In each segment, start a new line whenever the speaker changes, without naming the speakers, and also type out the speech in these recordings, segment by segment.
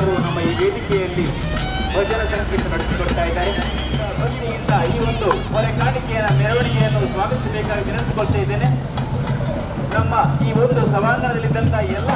ಭಜನಾಗಾರರು ನಮ್ಮ ಈ ವೇದಿಕೆಯಲ್ಲಿ ಭಜನ ಸಂಗೀತ ನಡೆಸಿಕೊಡ್ತಾ ಇದ್ದಾರೆ. ಭಕ್ತಿಯಿಂದ ಈ ಒಂದು ಹೊರೆ ಕಾಣಿಕೆಯ ಮೆರವಣಿಗೆಯನ್ನು ಸ್ವಾಗತಿಸಬೇಕಾಗಿ ವಿನಂತಿಕೊಳ್ತಾ ಇದ್ದೇನೆ. ನಮ್ಮ ಈ ಒಂದು ಸಭಾಂಗಣದಲ್ಲಿದ್ದಂಥ ಎಲ್ಲ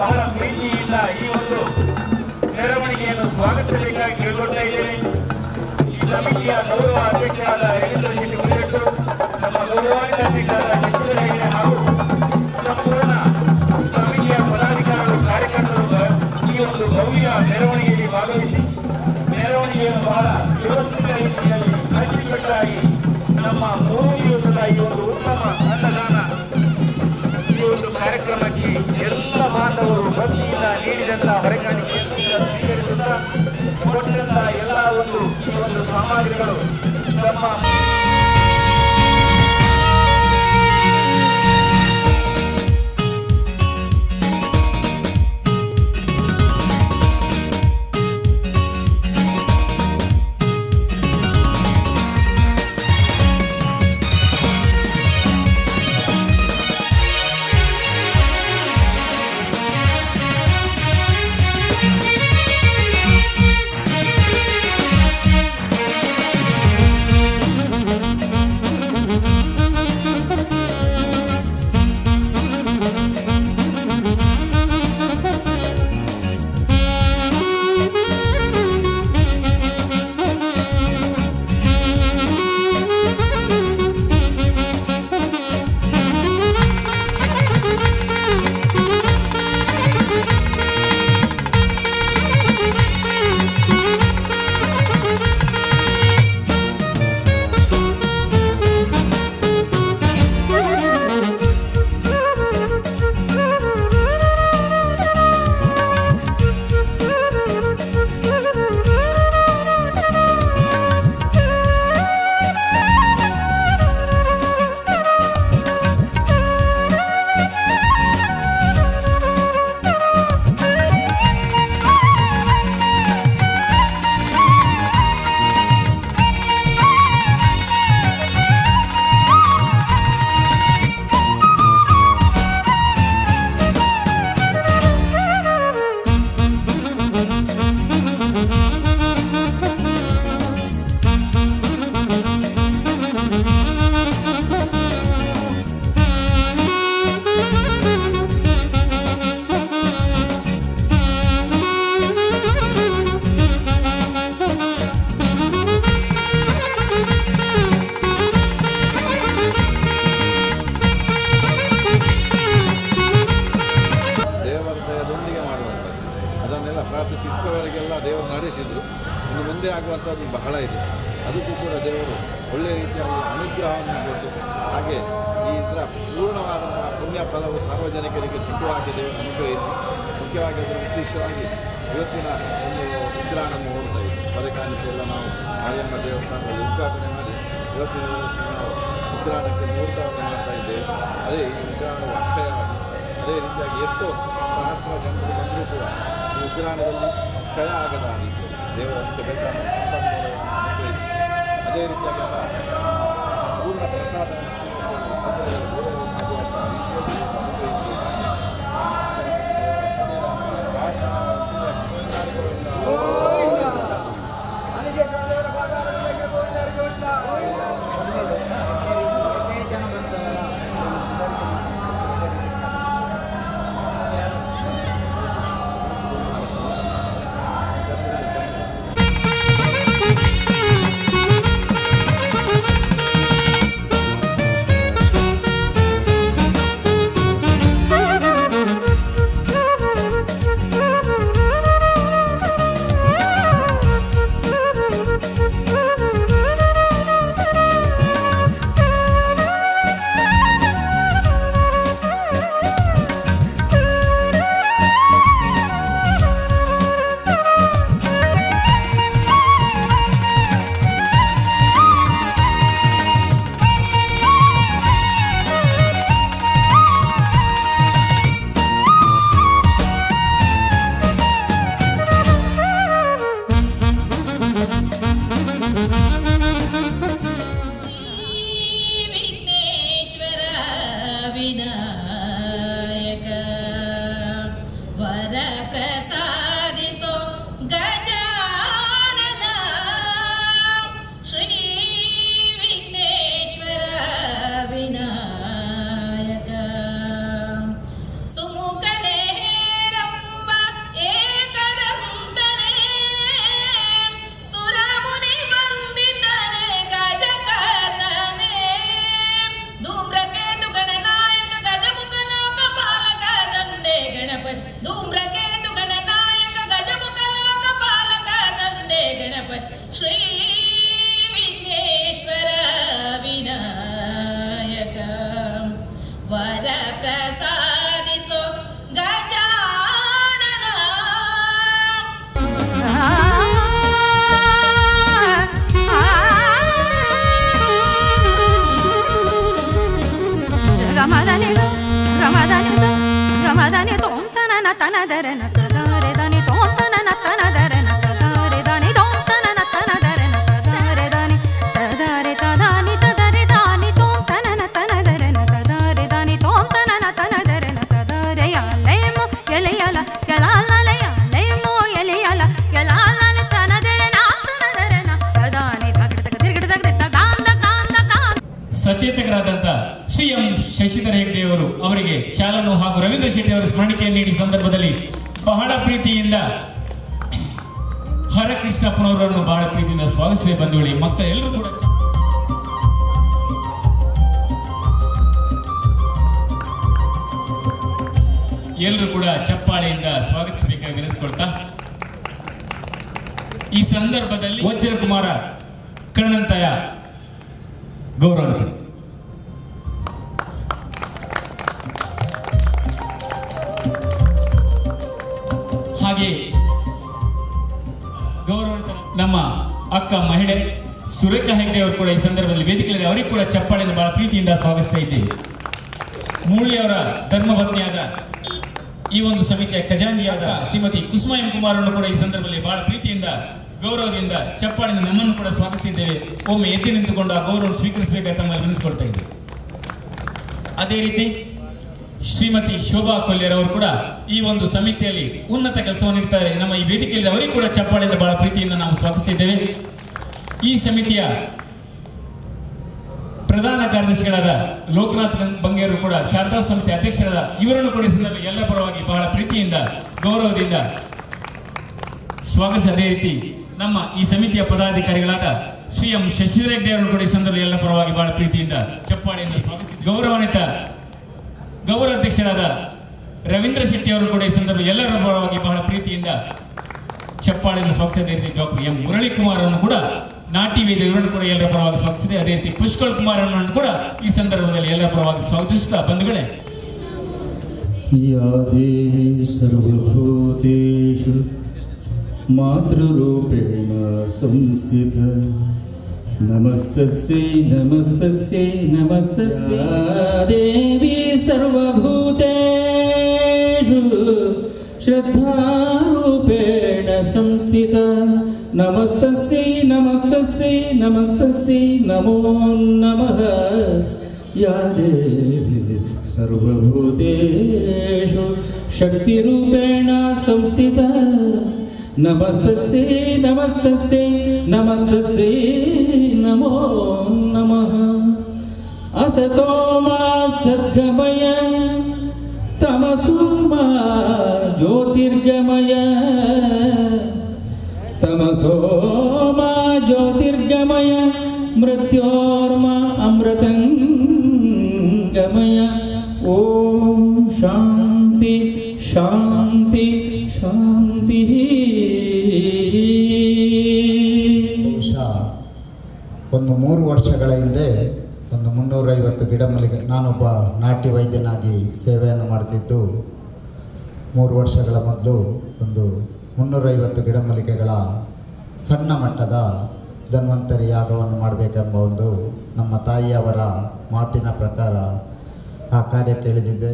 ಬಹಳ ಪ್ರೀತಿಯಿಂದ ಈ ಒಂದು ಮೆರವಣಿಗೆಯನ್ನು ಸ್ವಾಗತಿಸಬೇಕಾಗಿ ಕೇಳಿಕೊಳ್ತಾ ಇದ್ದೇನೆ. ಈ ಸಮಿತಿಯ ಗೌರವ ಅಧ್ಯಕ್ಷರಾದ ರವೀಂದ್ರ ಶೆಟ್ಟಿ ಮುನಿಯಟ್ಟು, ನಮ್ಮ ಗೌರವಾನ್ವಿತ ಅಧ್ಯಕ್ಷರಾದ ಶಶಿಧರ ಹೆಗಡೆ ಹಾಗೂ ಸಂಪೂರ್ಣ ಸಮಿತಿಯ ಪದಾಧಿಕಾರಿಗಳು ಕಾರ್ಯಕರ್ತರು ಈ ಒಂದು ಭವ್ಯ ಮೆರವಣಿಗೆಯಲ್ಲಿ ಭಾಗವಹಿಸಿ ಮೆರವಣಿಗೆಯನ್ನು ಬಹಳ ವ್ಯವಸ್ಥಿತ ರೀತಿಯಲ್ಲಿ ಅಚ್ಚುಕಟ್ಟಾಗಿ ನಮ್ಮ 3 ದಿವಸದ ಈ ಒಂದು ಉತ್ತಮ ಅನ್ನದಾನ ಈ ಒಂದು ಕಾರ್ಯಕ್ರಮಕ್ಕೆ ಎಲ್ಲ ಬಾಂಧವರು ಭಕ್ತಿಯಿಂದ ನೀಡಿದಂತಹ ಹೊರೆಕಾಣಿಕೆಯನ್ನು ಸ್ವೀಕರಿಸುತ್ತಾ ಕೊಟ್ಟಂತಹ ಎಲ್ಲ ಒಂದು ಈ ಒಂದು ಸಾಮಗ್ರಿಗಳು ನಮ್ಮ
ಪ್ರಾರ್ಥಿಸಿ ಇಷ್ಟವರೆಗೆಲ್ಲ ದೇವರು ನಡೆಸಿದರು. ಇನ್ನು ಮುಂದೆ ಆಗುವಂಥದ್ದು ಬಹಳ ಇದೆ. ಅದಕ್ಕೂ ಕೂಡ ದೇವರು ಒಳ್ಳೆಯ ರೀತಿಯಾಗಿ ಅನುಗ್ರಹವನ್ನು ಕೊಟ್ಟು ಹಾಗೆ ಈ ಇದರ ಪೂರ್ಣವಾದಂತಹ ಪುಣ್ಯ ಫಲವು ಸಾರ್ವಜನಿಕರಿಗೆ ಸಿಕ್ಕುವ ಹಾಗೆ ದೇವರು ಅನುಗ್ರಹಿಸಿ ಮುಖ್ಯವಾಗಿ ಅದರ ಉದ್ದೇಶವಾಗಿ ಇವತ್ತಿನ ಒಂದು ಉಗ್ರಾಣ ಮುಹೂರ್ತ ಇದೆ. ಹೊರೆಕಾಣಿಕೆಲ್ಲ ನಾವು ಮಾಯಮ್ಮ ದೇವಸ್ಥಾನದಲ್ಲಿ ಉದ್ಘಾಟನೆ ಮಾಡಿ ಇವತ್ತಿನ ದಿವಸ ನಾವು ಉಗ್ರಾಣಕ್ಕೆ ಮುಹೂರ್ತವನ್ನು ಮಾಡ್ತಾ ಇದ್ದೇವೆ. ಅದೇ ಈ ಉಗ್ರಾಣವು ಅಕ್ಷಯವಾಗಿ ಅದೇ ರೀತಿಯಾಗಿ ಎಷ್ಟೋ ಸಹಸ್ರ ಜನರು ಬಂದರೂ ಕೂಡ ಈ ಉಗ್ರಾಣದಲ್ಲಿ ಕ್ಷಯ ಆಗದ ರೀತಿಯಲ್ಲಿ ದೇವರನ್ನು ಬೇಕಾದ ಸಂಪನ್ಮೂಲವನ್ನು ಅನುಗ್ರಹಿಸಿ ಅದೇ ರೀತಿಯಾಗಿ ಪೂರ್ಣ ಪ್ರಸಾದ
ತದನಿ ತೋಂ ತನನ ತನದರನ ತದರೆ ದನಿ ತೋಂ ತನನ ತನದರನ ತದರೆ ದನಿ ತೋಂ ತನನ ತನದರನ ತದರೆ ದನಿ ತದರೆ ತದಾನಿ ತದರೆ ದಾನಿ ತೋಂ ತನನ ತನದರನ ತದರೆ ದನಿ ತೋಂ ತನನ ತನದರನ ತದರೆ ಯಾಲೇಮೋ ಎಲೆಯಲ ಯಲಾಲಯ ಲೇಮೋ ಎಲೆಯಲ ಯಲಾಲಲ ತನದರನ ತನದರನ ತದಾನಿ ತಗಡ ತಿರುಗಡ ತಗಡ ದಾಂದ ದಾಂದ ದಾಂದ.
ಸಚೇತಕರಾದಂಥ ಶ್ರೀ ಎಂ ಶಶಿಧರ ಹೆಗ್ಡೆ ಅವರು ಅವರಿಗೆ ಶಾಲನ್ನು ಹಾಗೂ ರವೀಂದ್ರ ಶೆಟ್ಟಿ ಅವರ ಸ್ಮರಣಿಕೆಯನ್ನು ನೀಡಿ ಸಂದರ್ಭದಲ್ಲಿ ಬಹಳ ಪ್ರೀತಿಯಿಂದ ಹರಕೃಷ್ಣಪ್ಪನವರನ್ನು ಬಹಳ ಪ್ರೀತಿಯಿಂದ ಸ್ವಾಗತಿಸಿದೆ. ಬಂಧುಗಳೇ, ಮಕ್ಕಳೆಲ್ಲರೂ ಕೂಡ ಎಲ್ಲರೂ ಕೂಡ ಚಪ್ಪಾಳೆಯಿಂದ ಸ್ವಾಗತಿಸಬೇಕಾಗಿ ವಿನಂತಿಸಿಕೊಳ್ತಾ ಈ ಸಂದರ್ಭದಲ್ಲಿ ವಜ್ರ ಕುಮಾರ ಕರ್ಣಂತಯ ಗೌರವ. ಹಾಗೆ ಗೌರವಾನ್ವಿತ ನಮ್ಮ ಅಕ್ಕ ಮಹಿಳೆ ಸುರೇಖಾ ಹೆಗ್ಡೆ ಅವರು ಕೂಡ ಈ ಸಂದರ್ಭದಲ್ಲಿ ವೇದಿಕೆಯಲ್ಲಿ ಅವರಿಗೆ ಕೂಡ ಚಪ್ಪಾಳೆಯನ್ನು ಬಹಳ ಪ್ರೀತಿಯಿಂದ ಸ್ವಾಗತಿಸ್ತಾ ಇದ್ದೇವೆ. ಮೂಳಿಯವರ ಧರ್ಮಪತ್ನಿಯಾದ ಈ ಒಂದು ಸಮಿತಿಯ ಖಜಾಂಜಿಯಾದ ಶ್ರೀಮತಿ ಕುಸುಮಾ ಎಂ ಕುಮಾರ್ ಅವರನ್ನು ಕೂಡ ಈ ಸಂದರ್ಭದಲ್ಲಿ ಬಹಳ ಪ್ರೀತಿಯಿಂದ ಗೌರವದಿಂದ ಚಪ್ಪಾಳೆಯಿಂದ ನಮ್ಮನ್ನು ಕೂಡ ಸ್ವಾಗತಿಸಿದ್ದೇವೆ. ಒಮ್ಮೆ ಎದ್ದು ನಿಂತುಕೊಂಡು ಆ ಗೌರವ ಸ್ವೀಕರಿಸಬೇಕಾಗಿ ತಮ್ಮಲ್ಲಿ ವಿನಿಸ್ಕೊಳ್ತಾ ಇದ್ದೇವೆ. ಅದೇ ರೀತಿ ಶ್ರೀಮತಿ ಶೋಭಾ ಕೊಲ್ಯರ್ ಅವರು ಕೂಡ ಈ ಒಂದು ಸಮಿತಿಯಲ್ಲಿ ಉನ್ನತ ಕೆಲಸವನ್ನು ನೀಡ್ತಾರೆ. ನಮ್ಮ ಈ ವೇದಿಕೆಯಲ್ಲಿ ಅವರಿಗೆ ಕೂಡ ಚಪ್ಪಾಳೆಯಿಂದ ಬಹಳ ಪ್ರೀತಿಯಿಂದ ನಾವು ಸ್ವಾಗತಿಸಿದ್ದೇವೆ. ಈ ಸಮಿತಿಯ ಪ್ರಧಾನ ಕಾರ್ಯದರ್ಶಿಗಳಾದ ಲೋಕನಾಥ್ ಬಂಗೇರು ಕೂಡ ಶಾರದಾ ಸಮಿತಿ ಅಧ್ಯಕ್ಷರಾದ ಇವರನ್ನು ಕೂಡ ಎಲ್ಲ ಪರವಾಗಿ ಬಹಳ ಪ್ರೀತಿಯಿಂದ ಗೌರವದಿಂದ ಸ್ವಾಗತಿಸಿ. ಅದೇ ರೀತಿ ನಮ್ಮ ಈ ಸಮಿತಿಯ ಪದಾಧಿಕಾರಿಗಳಾದ ಶ್ರೀ ಎಂ ಶಶಿಧರ ಹೆಗ್ಡೆ ಅವರು ಕೂಡ ಈ ಸಂದರ್ಭದಲ್ಲಿ ಎಲ್ಲ ಪರವಾಗಿ ಬಹಳ ಪ್ರೀತಿಯಿಂದ ಚಪ್ಪಾಳೆಯಿಂದ ಸ್ವಾಗತಿಸಿ. ಗೌರವಾನ್ವಿತ ಗೌರವಾಧ್ಯಕ್ಷರಾದ ರವೀಂದ್ರ ಶೆಟ್ಟಿ ಅವರು ಕೂಡ ಈ ಸಂದರ್ಭದಲ್ಲಿ ಎಲ್ಲರ ಪರವಾಗಿ ಬಹಳ ಪ್ರೀತಿಯಿಂದ ಚಪ್ಪಾಳೆಯನ್ನು ಸ್ವಾಗತಿಸಿದ ರೀತಿ ಡಾಕ್ಟರ್ ಎಂ ಮುರಳಿ ಕುಮಾರ್ ಅವರನ್ನು ಕೂಡ ನಾಟಿ ವೇದ ಇವರನ್ನು ಕೂಡ ಎಲ್ಲರ ಪರವಾಗಿ ಸ್ವಾಗತಿಸಿದೆ. ಅದೇ ರೀತಿ ಪುಷ್ಕಲ್ ಕುಮಾರ್ ಅವರನ್ನು ಕೂಡ ಈ ಸಂದರ್ಭದಲ್ಲಿ ಎಲ್ಲರ ಪರವಾಗಿ ಸ್ವಾಗತಿಸುತ್ತಾ ಬಂಧುಗಳೇ,
ಯಾ ದೇವಿ ಸರ್ವಭೂತೇಷು ಮಾತೃರೂಪೇಣ ಸಂಸ್ಥಿತ ನಮಸ್ತಸ್ಯೈ ನಮಸ್ತಸ್ಯೈ ನಮಸ್ತಸ್ಯೈ ದೇವಿ ಸರ್ವಭೂತೇಷು ಶ್ರದ್ಧಾರೂಪೇಣ ಸಂಸ್ಥಿತ ನಮಸ್ತಸ್ಯೈ ನಮಸ್ತಸ್ಯೈ ನಮಸ್ತಸ್ಯೈ ನಮೋ ನಮಃ ಯಾ ದೇವಿ ಸರ್ವಭೂತೇಷು ಶಕ್ತಿರೂಪೇಣ ಸಂಸ್ಥಿತ ನಮಸ್ತಸ್ಯೈ ನಮಸ್ತಸ್ಯೈ ನಮಸ್ತಸ್ಯೈ ನಮೋ ನಮಃ ಅಸತೋ ಮಾ ಸದ್ಗಮಯ ತಮಸೋ ಮಾ ಜ್ಯೋತಿರ್ಗಮಯ ತಮಸೋ ಮಾ ಜ್ಯೋತಿರ್ಗಮಯ ಮೃತ್ಯೋರ್ಮಾ ಅಮೃತಂಗಮಯ. ಓಂ ಶಾಂತಿ ಶಾಂತಿ ಶಾಂತಿ.
ಬಹುಶಃ ಒಂದು 3 ವರ್ಷಗಳ ಹಿಂದೆ ಒಂದು 350 ಗಿಡಮೂಲಿಕೆ, ನಾನೊಬ್ಬ ನಾಟಿ ವೈದ್ಯನಾಗಿ ಸೇವೆಯನ್ನು ಮಾಡ್ತಿದ್ದು 3 ವರ್ಷಗಳ ಮೊದಲು ಒಂದು 350 ಗಿಡಮೂಲಿಕೆಗಳ ಸಣ್ಣ ಮಟ್ಟದ ಧನ್ವಂತರಿ ಯಾಗವನ್ನು ಮಾಡಬೇಕೆಂಬ ಒಂದು ನಮ್ಮ ತಾಯಿಯವರ ಮಾತಿನ ಪ್ರಕಾರ ಆ ಕಾರ್ಯಕ್ಕೆ ಇಳಿದಿದ್ದೆ.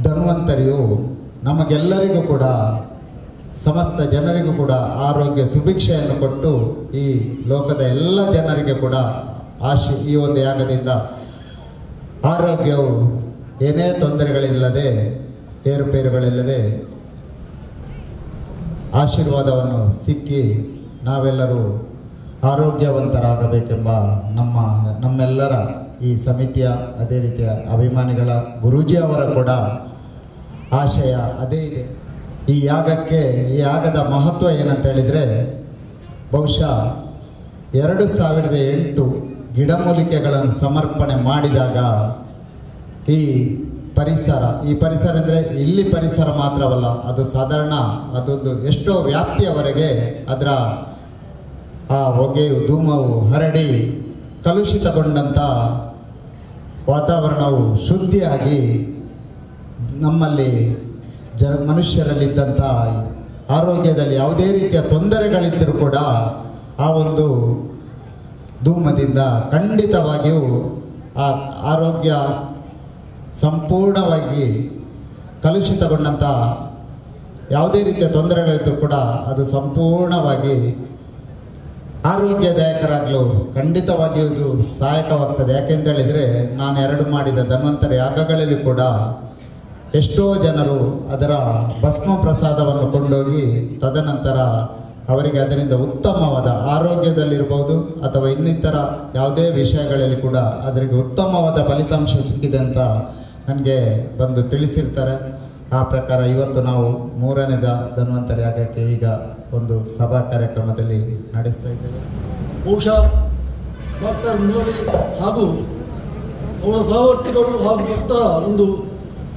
ಧನ್ವಂತರಿಯು ನಮಗೆಲ್ಲರಿಗೂ ಕೂಡ, ಸಮಸ್ತ ಜನರಿಗೂ ಕೂಡ ಆರೋಗ್ಯ ಸುಭಿಕ್ಷೆಯನ್ನು ಕೊಟ್ಟು ಈ ಲೋಕದ ಎಲ್ಲ ಜನರಿಗೆ ಕೂಡ ಈ ಒಂದು ಯಾಗದಿಂದ ಆರೋಗ್ಯವು ಏನೇ ತೊಂದರೆಗಳಿಲ್ಲದೆ, ಏರುಪೇರುಗಳಿಲ್ಲದೆ ಆಶೀರ್ವಾದವನ್ನು ಸಿಕ್ಕಿ ನಾವೆಲ್ಲರೂ ಆರೋಗ್ಯವಂತರಾಗಬೇಕೆಂಬ ನಮ್ಮೆಲ್ಲರ ಈ ಸಮಿತಿಯ, ಅದೇ ರೀತಿಯ ಅಭಿಮಾನಿಗಳ, ಗುರೂಜಿಯವರ ಕೂಡ ಆಶಯ ಅದೇ ಇದೆ. ಈ ಯಾಗದ ಮಹತ್ವ ಏನಂತ ಹೇಳಿದರೆ, ಬಹುಶಃ 2008 ಗಿಡಮೂಲಿಕೆಗಳನ್ನು ಸಮರ್ಪಣೆ ಮಾಡಿದಾಗ ಈ ಪರಿಸರ ಅಂದರೆ ಇಲ್ಲಿ ಪರಿಸರ ಮಾತ್ರವಲ್ಲ, ಅದು ಸಾಧಾರಣ ಅದೊಂದು ಎಷ್ಟೋ ವ್ಯಾಪ್ತಿಯವರೆಗೆ ಅದರ ಆ ಹೊಗೆಯು, ಧೂಮವು ಹರಡಿ ಕಲುಷಿತಗೊಂಡಂಥ ವಾತಾವರಣವು ಶುದ್ಧಿಯಾಗಿ ನಮ್ಮಲ್ಲಿ ಮನುಷ್ಯರಲ್ಲಿದ್ದಂಥ ಆರೋಗ್ಯದಲ್ಲಿ ಯಾವುದೇ ರೀತಿಯ ತೊಂದರೆಗಳಿದ್ದರೂ ಕೂಡ ಆ ಒಂದು ಧೂಮದಿಂದ ಖಂಡಿತವಾಗಿಯೂ ಆ ಆರೋಗ್ಯ ಸಂಪೂರ್ಣವಾಗಿ ಕಲುಷಿತಗೊಂಡಂಥ ಯಾವುದೇ ರೀತಿಯ ತೊಂದರೆಗಳಿದ್ದರೂ ಕೂಡ ಅದು ಸಂಪೂರ್ಣವಾಗಿ ಆರೋಗ್ಯದಾಯಕರಾಗಲು ಖಂಡಿತವಾಗಿಯೂ ಇದು ಸಹಾಯಕವಾಗ್ತದೆ. ಯಾಕೆಂತೇಳಿದರೆ ನಾನು 2 ಮಾಡಿದ ಧನ್ವಂತರಿ ಯಾಗಗಳಲ್ಲಿ ಕೂಡ ಎಷ್ಟೋ ಜನರು ಅದರ ಭಸ್ಮ ಪ್ರಸಾದವನ್ನು ಕೊಂಡೋಗಿ ತದನಂತರ ಅವರಿಗೆ ಅದರಿಂದ ಉತ್ತಮವಾದ ಆರೋಗ್ಯದಲ್ಲಿರ್ಬೋದು ಅಥವಾ ಇನ್ನಿತರ ಯಾವುದೇ ವಿಷಯಗಳಲ್ಲಿ ಕೂಡ ಅದರಿಗೆ ಉತ್ತಮವಾದ ಫಲಿತಾಂಶ ಸಿಕ್ಕಿದೆ ಅಂತ ನನಗೆ ಬಂದು ತಿಳಿಸಿರ್ತಾರೆ. ಆ ಪ್ರಕಾರ ಇವತ್ತು ನಾವು 3ನೇ ಧನ್ವಂತರಿ ಯಾಗಕ್ಕೆ ಈಗ ಒಂದು ಸಭಾ ಕಾರ್ಯಕ್ರಮದಲ್ಲಿ ನಡೆಸ್ತಾ ಇದ್ದೇವೆ.
ಬಹುಶಃ ಡಾಕ್ಟರ್ ಮುರಳಿ ಹಾಗೂ ಅವರ ಸಹವರ್ತಿಗಳು ಹಾಗೂ ಭಕ್ತರ ಒಂದು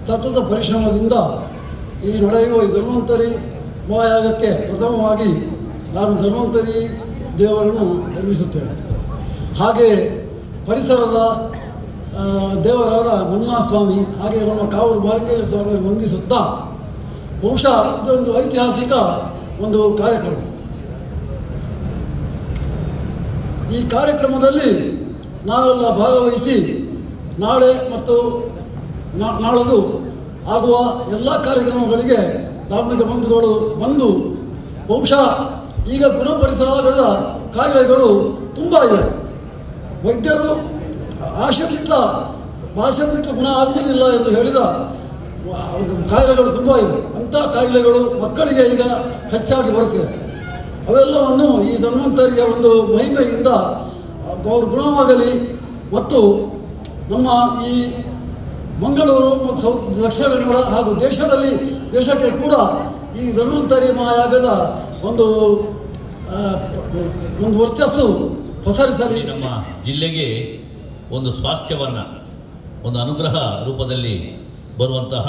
ಸತತ ಪರಿಶ್ರಮದಿಂದ ಈ ನಡೆಯುವ ಈ ಧನ್ವಂತರಿ ಮಹಾಯಾಗಕ್ಕೆ ಪ್ರಥಮವಾಗಿ ನಾನು ಧನ್ವಂತರಿ ದೇವರನ್ನು ವಂದಿಸುತ್ತೇನೆ. ಹಾಗೆ ಪರಿಸರದ ದೇವರಾದ ಮಂಜುನಾಥ ಸ್ವಾಮಿ ಹಾಗೆ ನಮ್ಮ ಕಾವೂರು ಬಾಲಕೇಶ್ವರ ಸ್ವಾಮಿಯನ್ನು ವಂದಿಸುತ್ತಾ, ಬಹುಶಃ ಇದೊಂದು ಐತಿಹಾಸಿಕ ಒಂದು ಕಾರ್ಯಕ್ರಮ. ಈ ಕಾರ್ಯಕ್ರಮದಲ್ಲಿ ನಾವೆಲ್ಲ ಭಾಗವಹಿಸಿ ನಾಳೆ ಮತ್ತು ನಾಳದು ಆಗುವ ಎಲ್ಲ ಕಾರ್ಯಕ್ರಮಗಳಿಗೆ ಧಾರ್ಮಿಕ ಬಂಧುಗಳು ಬಂದು, ಬಹುಶಃ ಈಗ ಗುಣಪಡಿಸಲಾಗದ ಕಾಯಿಲೆಗಳು ತುಂಬ ಇವೆ. ವೈದ್ಯರು ಭಾಷೆ ಬಿಟ್ಟು ಗುಣ ಆಗುವುದಿಲ್ಲ ಎಂದು ಹೇಳಿದ ಕಾಯಿಲೆಗಳು ತುಂಬ ಇವೆ. ಅಂಥ ಕಾಯಿಲೆಗಳು ಮಕ್ಕಳಿಗೆ ಈಗ ಹೆಚ್ಚಾಗಿ ಬರುತ್ತಿವೆ. ಅವೆಲ್ಲವನ್ನು ಈ ಧನ್ವಂತರಿಯ ಒಂದು ಮಹಿಮೆಯಿಂದ ಅವರು ಗುಣವಾಗಲಿ ಮತ್ತು ನಮ್ಮ ಈ ಮಂಗಳೂರು ಮತ್ತು ದಕ್ಷಿಣ ಕನ್ನಡ ಹಾಗೂ ದೇಶಕ್ಕೆ ಕೂಡ ಈ ಧನ್ವಂತರಿ ಮಹಾಯಾಗದ ಒಂದು ವರ್ಚಸ್ಸು ಪಸರಿಸಲಿ.
ನಮ್ಮ ಜಿಲ್ಲೆಗೆ ಒಂದು ಸ್ವಾಸ್ಥ್ಯವನ್ನು, ಒಂದು ಅನುಗ್ರಹ ರೂಪದಲ್ಲಿ ಬರುವಂತಹ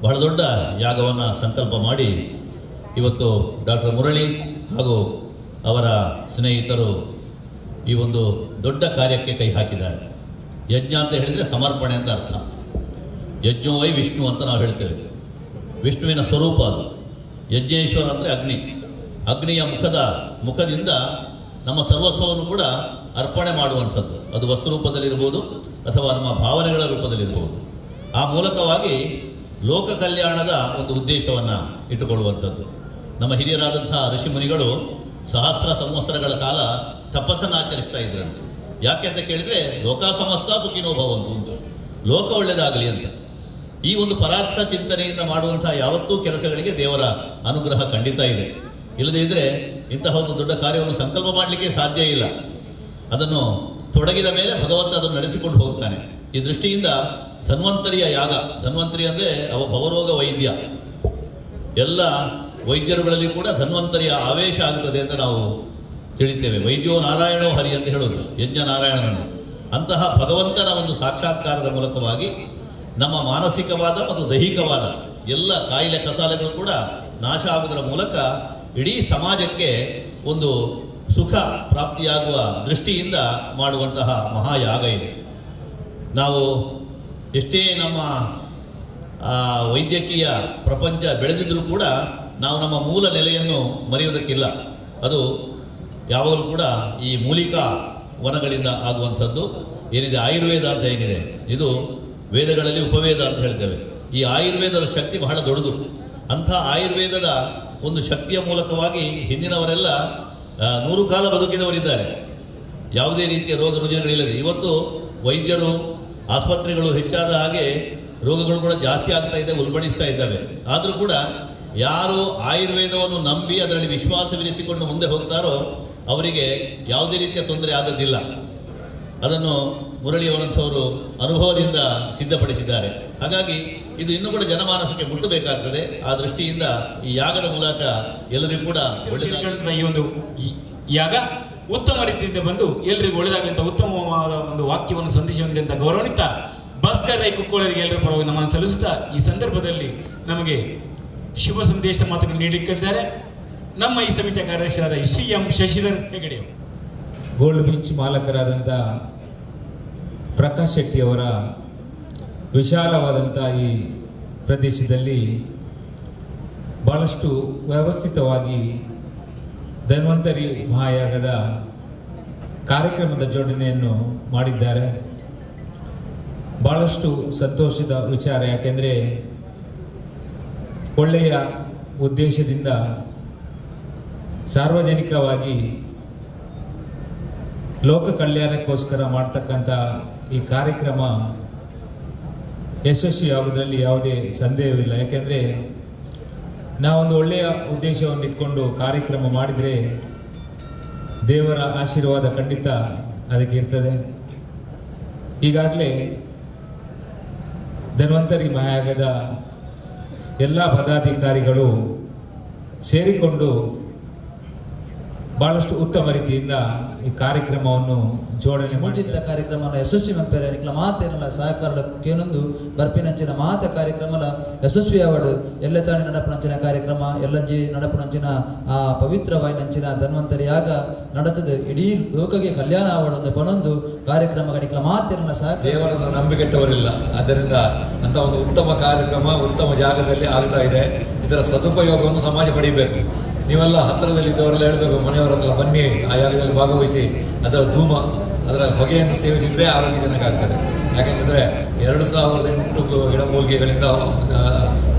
ಬಹಳ ದೊಡ್ಡ ಯಾಗವನ್ನು ಸಂಕಲ್ಪ ಮಾಡಿ ಇವತ್ತು ಡಾಕ್ಟರ್ ಮುರಳಿ ಹಾಗೂ ಅವರ ಸ್ನೇಹಿತರು ಈ ಒಂದು ದೊಡ್ಡ ಕಾರ್ಯಕ್ಕೆ ಕೈ ಹಾಕಿದ್ದಾರೆ. ಯಜ್ಞ ಅಂತ ಹೇಳಿದರೆ ಸಮರ್ಪಣೆ ಅಂತ ಅರ್ಥ. ಯಜ್ಞವೈ ವಿಷ್ಣು ಅಂತ ನಾವು ಹೇಳ್ತೇವೆ. ವಿಷ್ಣುವಿನ ಸ್ವರೂಪ ಅದು. ಯಜ್ಞೇಶ್ವರ ಅಂದರೆ ಅಗ್ನಿ. ಅಗ್ನಿಯ ಮುಖದಿಂದ ನಮ್ಮ ಸರ್ವಸ್ವವನ್ನು ಕೂಡ ಅರ್ಪಣೆ ಮಾಡುವಂಥದ್ದು. ಅದು ವಸ್ತು ರೂಪದಲ್ಲಿರ್ಬೋದು ಅಥವಾ ನಮ್ಮ ಭಾವನೆಗಳ ರೂಪದಲ್ಲಿರ್ಬೋದು. ಆ ಮೂಲಕವಾಗಿ ಲೋಕ ಕಲ್ಯಾಣದ ಒಂದು ಉದ್ದೇಶವನ್ನು ಇಟ್ಟುಕೊಳ್ಳುವಂಥದ್ದು. ನಮ್ಮ ಹಿರಿಯರಾದಂಥ ಋಷಿಮುನಿಗಳು ಸಹಸ್ರ ಸಂವತ್ಸರಗಳ ಕಾಲ ತಪಸ್ಸನ್ನು ಆಚರಿಸ್ತಾ ಇದ್ರಂತೆ. ಯಾಕೆ ಅಂತ ಕೇಳಿದರೆ ಲೋಕ ಸಮಸ್ತ ಸುಖಿನೋ ಭವಂತು ಅಂತ, ಲೋಕ ಒಳ್ಳೆಯದಾಗಲಿ ಅಂತ. ಈ ಒಂದು ಪರಾರ್ಥ ಚಿಂತನೆಯಿಂದ ಮಾಡುವಂಥ ಯಾವತ್ತೂ ಕೆಲಸಗಳಿಗೆ ದೇವರ ಅನುಗ್ರಹ ಖಂಡಿತ ಇದೆ. ಇಲ್ಲದೇ ಇದ್ದರೆ ಇಂತಹ ಒಂದು ದೊಡ್ಡ ಕಾರ್ಯವನ್ನು ಸಂಕಲ್ಪ ಮಾಡಲಿಕ್ಕೆ ಸಾಧ್ಯ ಇಲ್ಲ. ಅದನ್ನು ತೊಡಗಿದ ಮೇಲೆ ಭಗವಂತ ಅದನ್ನು ನಡೆಸಿಕೊಂಡು ಹೋಗ್ತಾನೆ. ಈ ದೃಷ್ಟಿಯಿಂದ ಧನ್ವಂತರಿಯ ಯಾಗ, ಧನ್ವಂತರಿ ಅಂದರೆ ಅವ ಭವರೋಗ ವೈದ್ಯ. ಎಲ್ಲ ವೈದ್ಯರುಗಳಲ್ಲಿ ಕೂಡ ಧನ್ವಂತರಿಯ ಆವೇಶ ಆಗುತ್ತದೆ ಅಂತ ನಾವು ತಿಳಿತೇವೆ. ವೈದ್ಯೋ ನಾರಾಯಣೋ ಹರಿ ಅಂತ ಹೇಳೋದು ಯಜ್ಞ ನಾರಾಯಣನನ್ನು. ಅಂತಹ ಭಗವಂತನ ಒಂದು ಸಾಕ್ಷಾತ್ಕಾರದ ಮೂಲಕವಾಗಿ ನಮ್ಮ ಮಾನಸಿಕವಾದ ಮತ್ತು ದೈಹಿಕವಾದ ಎಲ್ಲ ಕಾಯಿಲೆ ಕಸಾಲೆಗಳು ಕೂಡ ನಾಶ ಆಗುವುದರ ಮೂಲಕ ಇಡೀ ಸಮಾಜಕ್ಕೆ ಒಂದು ಸುಖ ಪ್ರಾಪ್ತಿಯಾಗುವ ದೃಷ್ಟಿಯಿಂದ ಮಾಡುವಂತಹ ಮಹಾಯಾಗ ಇದು. ನಾವು ಎಷ್ಟೇ ನಮ್ಮ ವೈದ್ಯಕೀಯ ಪ್ರಪಂಚ ಬೆಳೆದಿದ್ರೂ ಕೂಡ ನಾವು ನಮ್ಮ ಮೂಲ ನೆಲೆಯನ್ನು ಮರೆಯುವುದಕ್ಕಿಲ್ಲ. ಅದು ಯಾವಾಗಲೂ ಕೂಡ ಈ ಮೂಲಿಕಾ ವನಗಳಿಂದ ಆಗುವಂಥದ್ದು ಏನಿದೆ, ಆಯುರ್ವೇದ ಅಂತ ಏನಿದೆ, ಇದು ವೇದಗಳಲ್ಲಿ ಉಪವೇದ ಅಂತ ಹೇಳ್ತೇವೆ. ಈ ಆಯುರ್ವೇದದ ಶಕ್ತಿ ಬಹಳ ದೊಡ್ಡದು. ಅಂಥ ಆಯುರ್ವೇದದ ಒಂದು ಶಕ್ತಿಯ ಮೂಲಕವಾಗಿ ಹಿಂದಿನವರೆಲ್ಲ 100 ಕಾಲ ಬದುಕಿದವರಿದ್ದಾರೆ, ಯಾವುದೇ ರೀತಿಯ ರೋಗ ರುಜಿನಗಳಿಲ್ಲದೆ. ಇವತ್ತು ವೈದ್ಯರು, ಆಸ್ಪತ್ರೆಗಳು ಹೆಚ್ಚಾದ ಹಾಗೆ ರೋಗಗಳು ಕೂಡ ಜಾಸ್ತಿ ಆಗ್ತಾ ಇದೆ, ಉಲ್ಬಣಿಸ್ತಾ ಇದ್ದಾವೆ. ಆದರೂ ಕೂಡ ಯಾರು ಆಯುರ್ವೇದವನ್ನು ನಂಬಿ ಅದರಲ್ಲಿ ವಿಶ್ವಾಸವಿರಿಸಿಕೊಂಡು ಮುಂದೆ ಹೋಗ್ತಾರೋ ಅವರಿಗೆ ಯಾವುದೇ ರೀತಿಯ ತೊಂದರೆ ಆದದ್ದಿಲ್ಲ. ಅದನ್ನು ಮುರಳಿಯವರಂಥವರು ಅನುಭವದಿಂದ ಸಿದ್ಧಪಡಿಸಿದ್ದಾರೆ. ಹಾಗಾಗಿ ಇದು ಇನ್ನೂ ಕೂಡ ಜನಮಾನಸಕ್ಕೆ ಮುಟ್ಟಬೇಕಾಗ್ತದೆ. ಆ ದೃಷ್ಟಿಯಿಂದ ಈ ಯಾಗದ ಮೂಲಕ ಎಲ್ಲರಿಗೂ ಕೂಡ
ಈ ಒಂದು ಯಾಗ ಉತ್ತಮ ರೀತಿಯಿಂದ ಬಂದು ಎಲ್ಲರಿಗೂ ಒಳ್ಳೆದಾಗಲಿ ಅಂತ ಉತ್ತಮವಾದ ಒಂದು ವಾಕ್ಯವನ್ನು ಸಂದೇಶವನ್ನು ಅಂತ ಗೌರವಾನ್ವಿತ ಭಾಸ್ಕರ್ ರೈ ಕುಕ್ಕೋಳರಿಗೆ ಎಲ್ಲರ ಪರವಾಗಿ ನಮ್ಮನ್ನು ಸಲ್ಲಿಸುತ್ತಾ ಈ ಸಂದರ್ಭದಲ್ಲಿ ನಮಗೆ ಶುಭ ಸಂದೇಶ ಮಾತನ್ನು ನೀಡಿದ್ದಾರೆ ನಮ್ಮ ಈ ಸಮಿತಿಯ ಕಾರ್ಯದರ್ಶಿಯಾದ Shri M Shashidhar Hegde.
Gold Beach ಮಾಲಕರಾದಂಥ ಪ್ರಕಾಶ್ ಶೆಟ್ಟಿಯವರ ವಿಶಾಲವಾದಂಥ ಈ ಪ್ರದೇಶದಲ್ಲಿ ಭಾಳಷ್ಟು ವ್ಯವಸ್ಥಿತವಾಗಿ ಧನ್ವಂತರಿ ಮಹಾಯಾಗದ ಕಾರ್ಯಕ್ರಮದ ಜೋಡಣೆಯನ್ನು ಮಾಡಿದ್ದಾರೆ. ಭಾಳಷ್ಟು ಸಂತೋಷದ ವಿಚಾರ. ಯಾಕೆಂದರೆ ಒಳ್ಳೆಯ ಉದ್ದೇಶದಿಂದ ಸಾರ್ವಜನಿಕವಾಗಿ ಲೋಕ ಕಲ್ಯಾಣಕ್ಕೋಸ್ಕರ ಮಾಡ್ತಕ್ಕಂಥ ಈ ಕಾರ್ಯಕ್ರಮ ಯಶಸ್ವಿಯಾಗುವುದರಲ್ಲಿ ಯಾವುದೇ ಸಂದೇಹವಿಲ್ಲ. ಯಾಕೆಂದರೆ ನಾವೊಂದು ಒಳ್ಳೆಯ ಉದ್ದೇಶವನ್ನು ಇಟ್ಕೊಂಡು ಕಾರ್ಯಕ್ರಮ ಮಾಡಿದರೆ ದೇವರ ಆಶೀರ್ವಾದ ಖಂಡಿತ ಅದಕ್ಕೆ ಇರ್ತದೆ. ಈಗಾಗಲೇ ಧನ್ವಂತರಿ ಮಹಾಯಾಗದ ಎಲ್ಲ ಪದಾಧಿಕಾರಿಗಳು ಸೇರಿಕೊಂಡು ಭಾಳಷ್ಟು ಉತ್ತಮ ರೀತಿಯಿಂದ ಈ ಕಾರ್ಯಕ್ರಮವನ್ನು ಜೋಡಣೆ
ಮುಂಚಿತ ಕಾರ್ಯಕ್ರಮ ಯಶಸ್ವಿ ಮಂಪೇರ ನಿಕ್ಲ ಮಾತೇನಲ್ಲ ಸಹಕಾರ ಕೇನೊಂದು ಬರ್ಪಿನಂಚಿನ ಮಾತ ಕಾರ್ಯಕ್ರಮಲ ಯಶಸ್ವಿ ಅವಾರ್ಡ್ ಎಲ್ಲ ತಾಣಿ ನಡಪನಂಚಿನ ಕಾರ್ಯಕ್ರಮ ಎಲ್ಲಂಜಿ ನಡಪನಂಚಿನ ಆ ಪವಿತ್ರವಾಯಿನಂಚಿನ ಧನ್ವಂತರಿ ಯಾಗ ನಡೆತದೆ ಇಡೀ ಲೋಕಗೆ ಕಲ್ಯಾಣ ಅವಾರ್ಡ್ ಒಂದು ಪನೊಂದು ಕಾರ್ಯಕ್ರಮ ನಿಕ್ಲ ಮಾತೇನಲ್ಲ ಸಹಕಾರ
ದೇವರನ್ನು ನಂಬಿಕೆಟ್ಟವರಿಲ್ಲ. ಆದ್ದರಿಂದ ಅಂತ ಒಂದು ಉತ್ತಮ ಕಾರ್ಯಕ್ರಮ ಉತ್ತಮ ಜಾಗದಲ್ಲಿ ಆಗ್ತಾ ಇದೆ. ಇದರ ಸದುಪಯೋಗವನ್ನು ಸಮಾಜ ಪಡೆಯಬೇಕು. ನೀವೆಲ್ಲ ಹತ್ತಿರದಲ್ಲಿದ್ದವರೆಲ್ಲ ಹೇಳಬೇಕು, ಮನೆಯವರೆಲ್ಲ ಬನ್ನಿ ಆ ಯಾಗದಲ್ಲಿ ಭಾಗವಹಿಸಿ ಅದರ ಧೂಮ ಅದರ ಹೊಗೆಯನ್ನು ಸೇವಿಸಿದರೆ ಆರೋಗ್ಯಜನಕ ಆಗ್ತದೆ. ಯಾಕೆಂತಂದರೆ 2008 ಗಿಡಮೂಲಿಕೆಗಳಿಂದ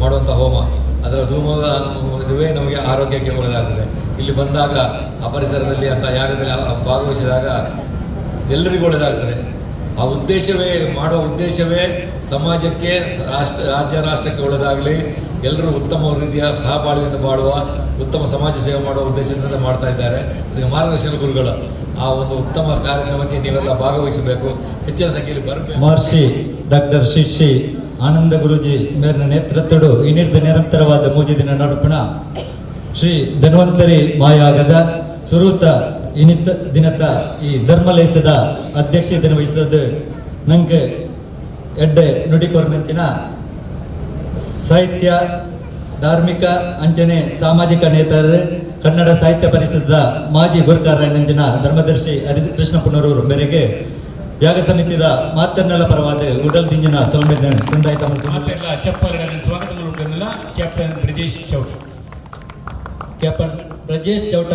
ಮಾಡುವಂಥ ಹೋಮ ಅದರ ಧೂಮದ ಇದುವೇ ನಮಗೆ ಆರೋಗ್ಯಕ್ಕೆ ಒಳ್ಳೆಯದಾಗ್ತದೆ. ಇಲ್ಲಿ ಬಂದಾಗ ಆ ಪರಿಸರದಲ್ಲಿ ಅಂತ ಯಾಗದಲ್ಲಿ ಭಾಗವಹಿಸಿದಾಗ ಎಲ್ಲರಿಗೂ ಒಳ್ಳೆಯದಾಗ್ತದೆ. ಆ ಉದ್ದೇಶವೇ ಮಾಡುವ ಉದ್ದೇಶವೇ ಸಮಾಜಕ್ಕೆ ರಾಜ್ಯ ರಾಷ್ಟ್ರಕ್ಕೆ ಒಳ್ಳೆಯದಾಗಲಿ, ಎಲ್ಲರೂ ಉತ್ತಮ ರೀತಿಯ ಸಹಬಾಳ್ವೆಯಿಂದ ಮಾಡುವ ಉತ್ತಮ ಸಮಾಜ ಸೇವೆ ಮಾಡುವ ಉದ್ದೇಶದಿಂದ ಮಾಡ್ತಾ ಇದ್ದಾರೆ. ಅದಕ್ಕೆ ಮಾರ್ಗದರ್ಶನ ಗುರುಗಳು ಆ ಒಂದು ಉತ್ತಮ ಕಾರ್ಯಕ್ರಮಕ್ಕೆ ನೀವೆಲ್ಲ ಭಾಗವಹಿಸಬೇಕು, ಹೆಚ್ಚಿನ ಸಂಖ್ಯೆಯಲ್ಲಿ ಬರಬೇಕು.
ಮಹರ್ಷಿ ಡಾಕ್ಟರ್ ಶ್ರೀ ಆನಂದ ಗುರೂಜಿ ಮೇರಿನ ನೇತೃತ್ವಡು ಈ ನಿರಂತರವಾದ ಮೂಜಿ ದಿನ ನಡುಪಣ ಶ್ರೀ ಧನ್ವಂತರಿ ಮಾಯಾಗದ ಸುರೂತ ಇನಿತ ದಿನತ ಈ ಧರ್ಮಲೇಸದ ಅಧ್ಯಕ್ಷತೆಯನ್ನು ವಹಿಸೋದು ನಂಗೆ ಎಡ್ಡೆ ನುಡಿಕೊರ್ನಂಚಿನ ಸಾಹಿತ್ಯ ಧಾರ್ಮಿಕ ಅಂಚನೆ ಸಾಮಾಜಿಕ ನೇತಾರರು ಕನ್ನಡ ಸಾಹಿತ್ಯ ಪರಿಷತ್ದ ಮಾಜಿ ಗುರುಕಾರನಂಚಿನ ಧರ್ಮದರ್ಶಿ ಹರಿಕೃಷ್ಣ ಪುನರೂರು ಮೇರೆಗೆ ಯಾಗ ಸಮಿತಿದ ಮಾತನ್ನೆಲ್ಲ ಪರವಾದ ಉಡಲ್ ದಿಂಜಿನ ಸೌಮ್ಯ ಸಂದಾಯ
ಮಾತೆಲ್ಲ ಚಪ್ಪಲಿನಲ್ಲಿ ಸ್ವಾಗತ ಮಾಡುವುದನ್ನೆಲ್ಲ ಕ್ಯಾಪ್ಟನ್ ಬ್ರಿಜೇಶ್ ಚೌಟ
ಕ್ಯಾಪ್ಟನ್ ಬ್ರಜೇಶ್ ಚೌಟ